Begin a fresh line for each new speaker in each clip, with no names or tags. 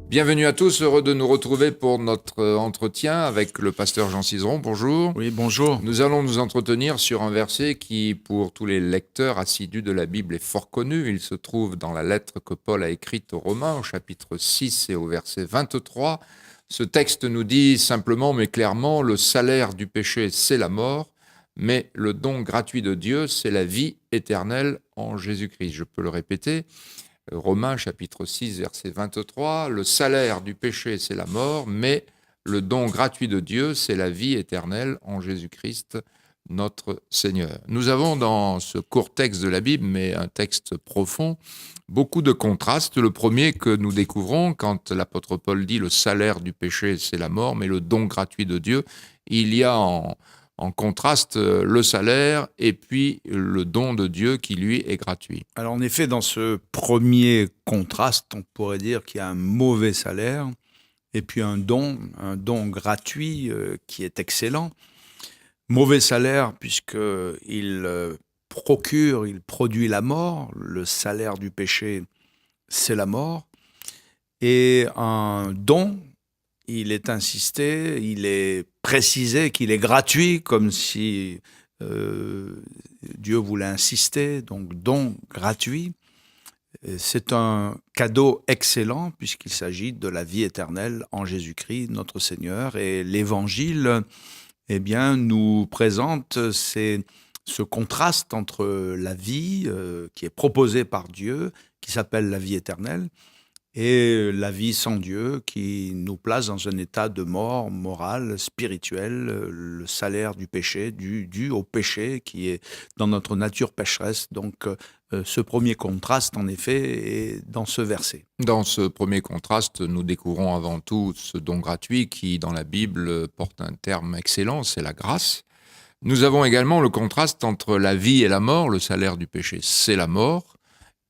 Bienvenue à tous, heureux de nous retrouver pour notre entretien avec le pasteur Jean Cizeron. Bonjour.
Oui, bonjour.
Nous allons nous entretenir sur un verset qui, pour tous les lecteurs assidus de la Bible, est fort connu. Il se trouve dans la lettre que Paul a écrite aux Romains, au chapitre 6 et au verset 23. Ce texte nous dit simplement mais clairement, le salaire du péché, c'est la mort, mais le don gratuit de Dieu, c'est la vie éternelle en Jésus-Christ. Je peux le répéter. Romains chapitre 6, verset 23, le salaire du péché, c'est la mort, mais le don gratuit de Dieu, c'est la vie éternelle en Jésus-Christ, notre Seigneur. Nous avons dans ce court texte de la Bible, mais un texte profond, beaucoup de contrastes. Le premier que nous découvrons, quand l'apôtre Paul dit « le salaire du péché, c'est la mort, mais le don gratuit de Dieu », il y a en contraste le salaire et puis le don de Dieu qui, lui, est gratuit.
Alors en effet, dans ce premier contraste, on pourrait dire qu'il y a un mauvais salaire et puis un don gratuit qui est excellent. Mauvais salaire puisqu'il il produit la mort. Le salaire du péché, c'est la mort. Et un don, il est insisté, il est précisé qu'il est gratuit, comme si Dieu voulait insister, donc don gratuit. C'est un cadeau excellent puisqu'il s'agit de la vie éternelle en Jésus-Christ, notre Seigneur. Et l'Évangile, nous présente ce contraste entre la vie qui est proposée par Dieu, qui s'appelle la vie éternelle, et la vie sans Dieu qui nous place dans un état de mort morale, spirituelle, le salaire du péché, dû au péché qui est dans notre nature pécheresse. Donc ce premier contraste, en effet, est dans ce verset.
Dans ce premier contraste, nous découvrons avant tout ce don gratuit qui, dans la Bible, porte un terme excellent, c'est la grâce. Nous avons également le contraste entre la vie et la mort. Le salaire du péché, c'est la mort.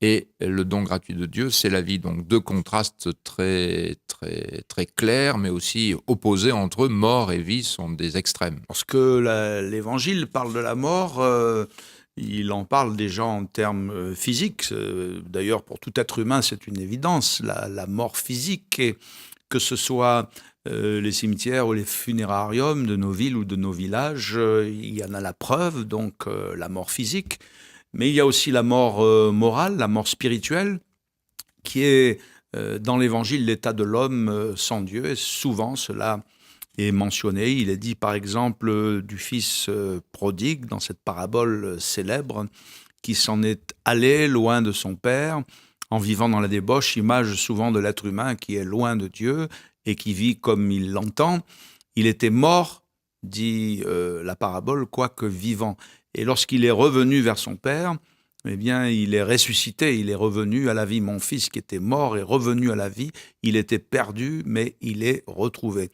Et le don gratuit de Dieu, c'est la vie. Donc deux contrastes très, très, très clairs, mais aussi opposés entre eux. Mort et vie sont des extrêmes.
Lorsque l'Évangile parle de la mort, il en parle déjà en termes physiques. D'ailleurs, pour tout être humain, c'est une évidence, la mort physique. Et que ce soit les cimetières ou les funérariums de nos villes ou de nos villages, il y en a la preuve, donc la mort physique. Mais il y a aussi la mort morale, la mort spirituelle, qui est dans l'Évangile l'état de l'homme sans Dieu. Et souvent, cela est mentionné. Il est dit, par exemple, du fils prodigue, dans cette parabole célèbre, qui s'en est allé loin de son père, en vivant dans la débauche, image souvent de l'être humain qui est loin de Dieu et qui vit comme il l'entend. Il était mort, dit la parabole, quoique vivant. Et lorsqu'il est revenu vers son père, il est ressuscité, il est revenu à la vie. Mon fils qui était mort est revenu à la vie. Il était perdu, mais il est retrouvé.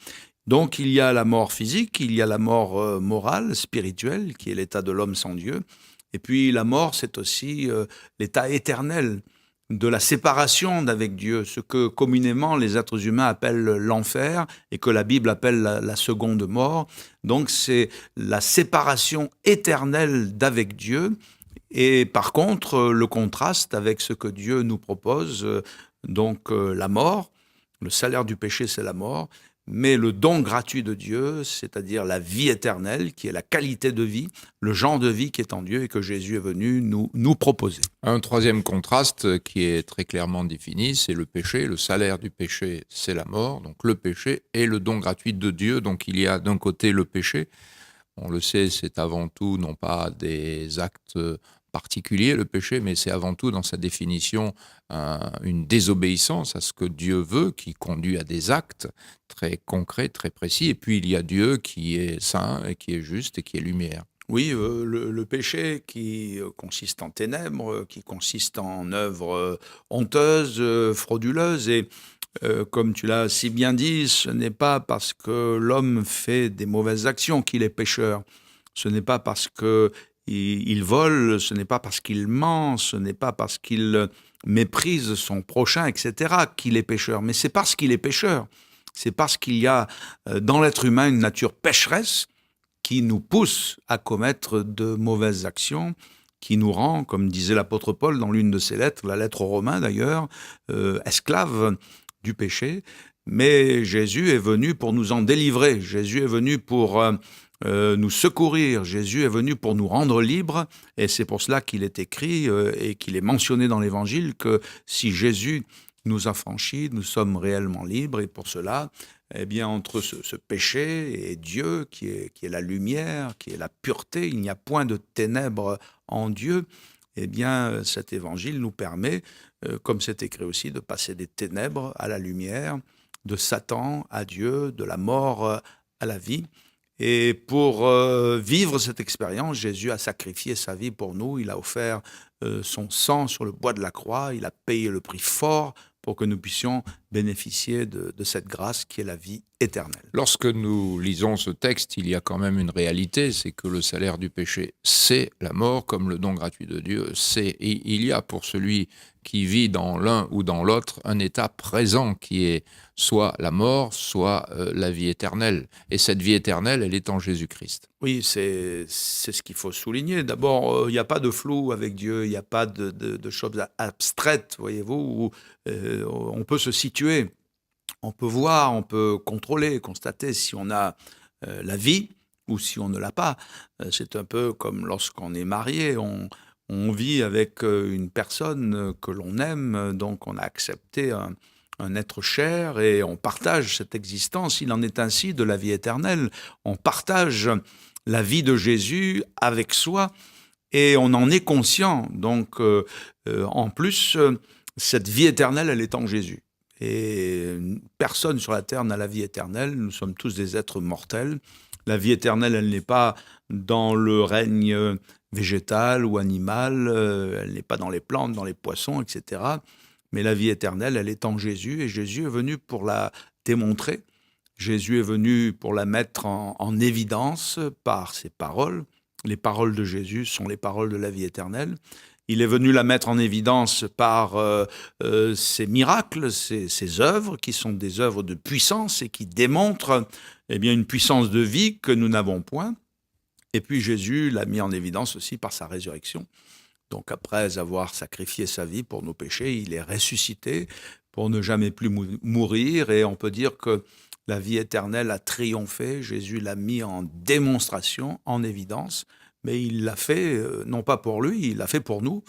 Donc il y a la mort physique, il y a la mort morale, spirituelle, qui est l'état de l'homme sans Dieu. Et puis la mort, c'est aussi l'état éternel de la séparation d'avec Dieu, ce que communément les êtres humains appellent l'enfer et que la Bible appelle la seconde mort. Donc c'est la séparation éternelle d'avec Dieu. Et par contre, le contraste avec ce que Dieu nous propose, la mort, le salaire du péché, c'est la mort, mais le don gratuit de Dieu, c'est-à-dire la vie éternelle, qui est la qualité de vie, le genre de vie qui est en Dieu et que Jésus est venu nous proposer.
Un troisième contraste qui est très clairement défini, c'est le péché. Le salaire du péché, c'est la mort. Donc le péché est le don gratuit de Dieu. Donc il y a d'un côté le péché. On le sait, c'est avant tout non pas des actes particulier, le péché, mais c'est avant tout dans sa définition une désobéissance à ce que Dieu veut, qui conduit à des actes très concrets, très précis. Et puis il y a Dieu qui est saint, et qui est juste et qui est lumière.
Oui, le péché qui consiste en ténèbres, qui consiste en œuvres honteuses, frauduleuses, et comme tu l'as si bien dit, ce n'est pas parce que l'homme fait des mauvaises actions qu'il est pécheur. Ce n'est pas parce que il vole, ce n'est pas parce qu'il ment, ce n'est pas parce qu'il méprise son prochain, etc., qu'il est pécheur, mais c'est parce qu'il est pécheur. C'est parce qu'il y a dans l'être humain une nature pécheresse qui nous pousse à commettre de mauvaises actions, qui nous rend, comme disait l'apôtre Paul dans l'une de ses lettres, la lettre aux Romains d'ailleurs, esclaves du péché. Mais Jésus est venu pour nous en délivrer. Jésus est venu pour nous secourir. Jésus est venu pour nous rendre libres. Et c'est pour cela qu'il est écrit et qu'il est mentionné dans l'Évangile que si Jésus nous a franchis, nous sommes réellement libres. Et pour cela, eh bien, entre ce péché et Dieu, qui est la lumière, qui est la pureté, il n'y a point de ténèbres en Dieu. Eh bien, cet évangile nous permet, comme c'est écrit aussi, de passer des ténèbres à la lumière, de Satan à Dieu, de la mort à la vie. Et pour vivre cette expérience, Jésus a sacrifié sa vie pour nous. Il a offert son sang sur le bois de la croix. Il a payé le prix fort pour que nous puissions bénéficier de cette grâce qui est la vie éternelle.
Lorsque nous lisons ce texte, il y a quand même une réalité, c'est que le salaire du péché, c'est la mort, comme le don gratuit de Dieu, il y a pour celui qui vit dans l'un ou dans l'autre un état présent qui est soit la mort, soit la vie éternelle. Et cette vie éternelle, elle est en Jésus-Christ.
Oui, c'est ce qu'il faut souligner. D'abord, il n'y a pas de flou avec Dieu, il n'y a pas de choses abstraites, voyez-vous, où on peut se situer, on peut voir, on peut contrôler, constater si on a la vie ou si on ne l'a pas. C'est un peu comme lorsqu'on est marié, on vit avec une personne que l'on aime, donc on a accepté un être cher et on partage cette existence. Il en est ainsi de la vie éternelle. On partage la vie de Jésus avec soi et on en est conscient. Donc, en plus, cette vie éternelle, elle est en Jésus. Et personne sur la terre n'a la vie éternelle. Nous sommes tous des êtres mortels. La vie éternelle, elle n'est pas dans le règne végétal ou animal, elle n'est pas dans les plantes, dans les poissons, etc. Mais la vie éternelle, elle est en Jésus, et Jésus est venu pour la démontrer. Jésus est venu pour la mettre en évidence par ses paroles. Les paroles de Jésus sont les paroles de la vie éternelle. Il est venu la mettre en évidence par ses miracles, ses œuvres, qui sont des œuvres de puissance et qui démontrent eh bien, une puissance de vie que nous n'avons point. Et puis Jésus l'a mis en évidence aussi par sa résurrection. Donc après avoir sacrifié sa vie pour nos péchés, il est ressuscité pour ne jamais plus mourir. Et on peut dire que la vie éternelle a triomphé. Jésus l'a mis en démonstration, en évidence. Mais il l'a fait, non pas pour lui, il l'a fait pour nous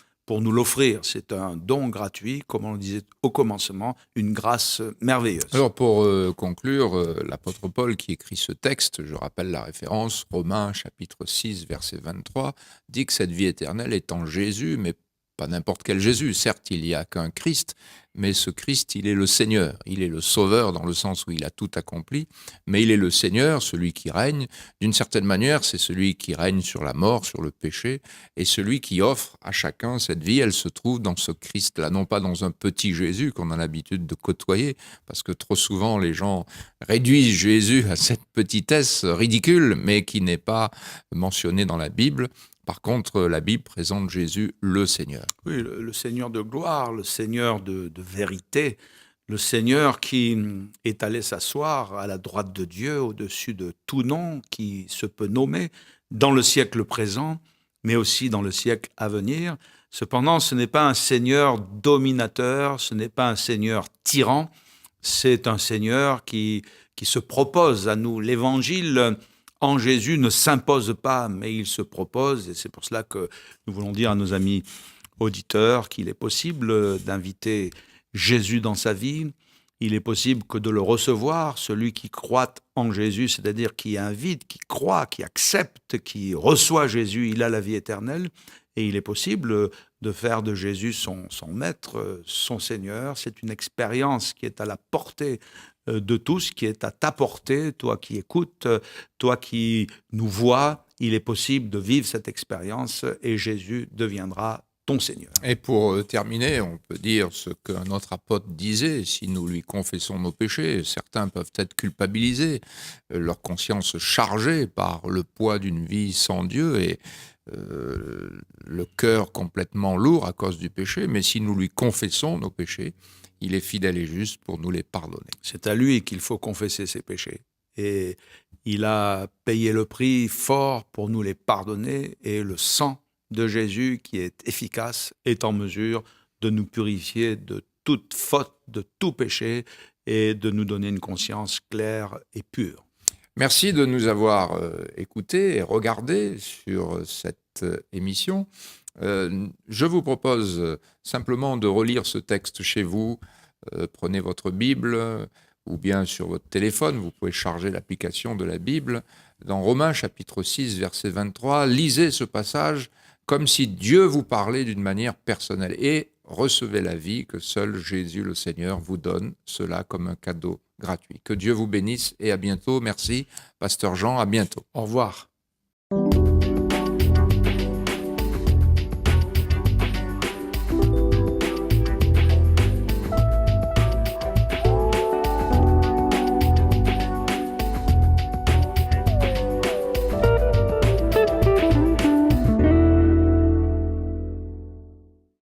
l'offrir. C'est un don gratuit, comme on le disait au commencement, une grâce merveilleuse.
Alors pour conclure, l'apôtre Paul qui écrit ce texte, je rappelle la référence, Romains chapitre 6, verset 23, dit que cette vie éternelle est en Jésus, mais pas n'importe quel Jésus. Certes, il n'y a qu'un Christ, mais ce Christ, il est le Seigneur. Il est le Sauveur dans le sens où il a tout accompli, mais il est le Seigneur, celui qui règne. D'une certaine manière, c'est celui qui règne sur la mort, sur le péché, et celui qui offre à chacun cette vie. Elle se trouve dans ce Christ-là, non pas dans un petit Jésus qu'on a l'habitude de côtoyer, parce que trop souvent, les gens réduisent Jésus à cette petitesse ridicule, mais qui n'est pas mentionnée dans la Bible. Par contre, la Bible présente Jésus le Seigneur.
Oui, le Seigneur de gloire, le Seigneur de vérité, le Seigneur qui est allé s'asseoir à la droite de Dieu, au-dessus de tout nom qui se peut nommer, dans le siècle présent, mais aussi dans le siècle à venir. Cependant, ce n'est pas un Seigneur dominateur, ce n'est pas un Seigneur tyran, c'est un Seigneur qui se propose à nous. L'Évangile en Jésus ne s'impose pas, mais il se propose, et c'est pour cela que nous voulons dire à nos amis auditeurs qu'il est possible d'inviter Jésus dans sa vie, il est possible que de le recevoir, celui qui croit en Jésus, c'est-à-dire qui invite, qui croit, qui accepte, qui reçoit Jésus, il a la vie éternelle, et il est possible de faire de Jésus son maître, son Seigneur. C'est une expérience qui est à la portée de tous, qui est à ta portée, toi qui écoutes, toi qui nous vois. Il est possible de vivre cette expérience et Jésus deviendra ton Seigneur.
Et pour terminer, on peut dire ce qu'un autre apôtre disait, si nous lui confessons nos péchés, certains peuvent être culpabilisés, leur conscience chargée par le poids d'une vie sans Dieu, et le cœur complètement lourd à cause du péché, mais si nous lui confessons nos péchés, il est fidèle et juste pour nous les pardonner.
C'est à lui qu'il faut confesser ses péchés. Et il a payé le prix fort pour nous les pardonner, et le sang de Jésus, qui est efficace, est en mesure de nous purifier de toute faute, de tout péché, et de nous donner une conscience claire et pure.
Merci de nous avoir écoutés et regardés sur cette émission. Je vous propose simplement de relire ce texte chez vous. Prenez votre Bible ou bien sur votre téléphone, vous pouvez charger l'application de la Bible. Dans Romains chapitre 6, verset 23, lisez ce passage comme si Dieu vous parlait d'une manière personnelle et recevez la vie que seul Jésus le Seigneur vous donne, cela comme un cadeau gratuit. Que Dieu vous bénisse et à bientôt. Merci, Pasteur Jean, à bientôt.
Au revoir.